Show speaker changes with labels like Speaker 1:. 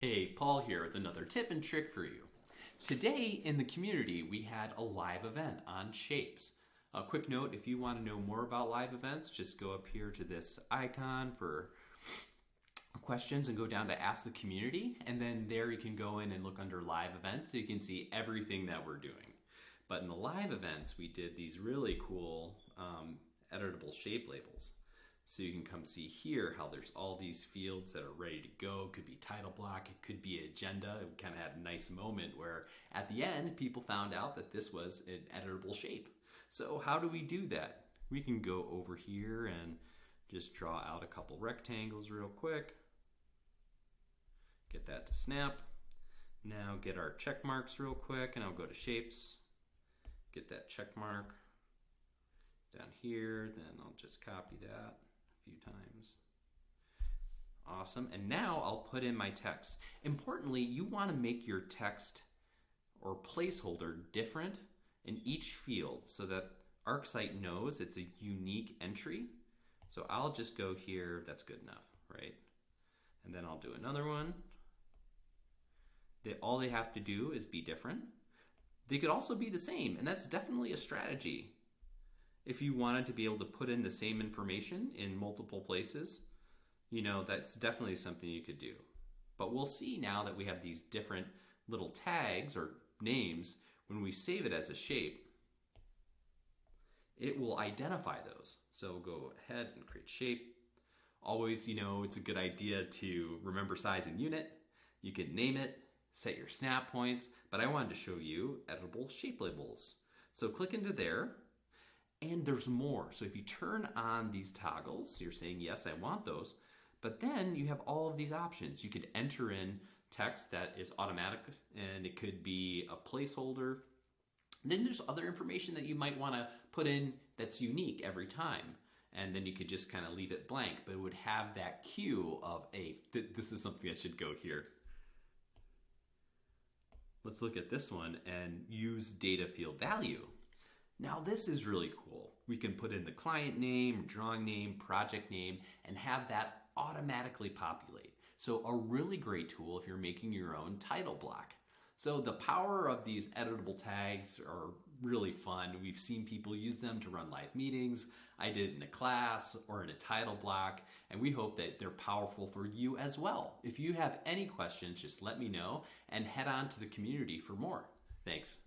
Speaker 1: Hey, Paul here with another tip and trick for you. Today in the community we had a live event on shapes. A quick note, if you want to know more about live events, just go up here to this icon for questions and go down to Ask the Community, and then there you can go in and look under live events so you can see everything that we're doing. But in the live events we did these really cool editable shape labels. So you can come see here how there's all these fields that are ready to go. It could be title block, it could be agenda. We kind of had a nice moment where at the end people found out that this was an editable shape. So how do we do that? We can go over here and just draw out a couple rectangles real quick. Get that to snap. Now get our check marks real quick, and I'll go to shapes. Get that check mark down here, then I'll just copy that few times. Awesome. And now I'll put in my text. Importantly, you want to make your text or placeholder different in each field so that ArcSite knows it's a unique entry. So I'll just go here. That's good enough, right? And then I'll do another one. All they have to do is be different. They could also be the same, and that's definitely a strategy. If you wanted to be able to put in the same information in multiple places, that's definitely something you could do. But we'll see now that we have these different little tags or names, when we save it as a shape, it will identify those. So we'll go ahead and create shape. Always, it's a good idea to remember size and unit. You can name it, set your snap points, but I wanted to show you editable shape labels. So click into there. And there's more. So if you turn on these toggles, you're saying, yes, I want those. But then you have all of these options. You could enter in text that is automatic, and it could be a placeholder. Then there's other information that you might want to put in that's unique every time. And then you could just kind of leave it blank, but it would have that cue of, hey, this is something that should go here. Let's look at this one and use data field value. Now this is really cool. We can put in the client name, drawing name, project name, and have that automatically populate. So a really great tool if you're making your own title block. So the power of these editable tags are really fun. We've seen people use them to run live meetings. I did it in a class or in a title block, and we hope that they're powerful for you as well. If you have any questions, just let me know and head on to the community for more. Thanks.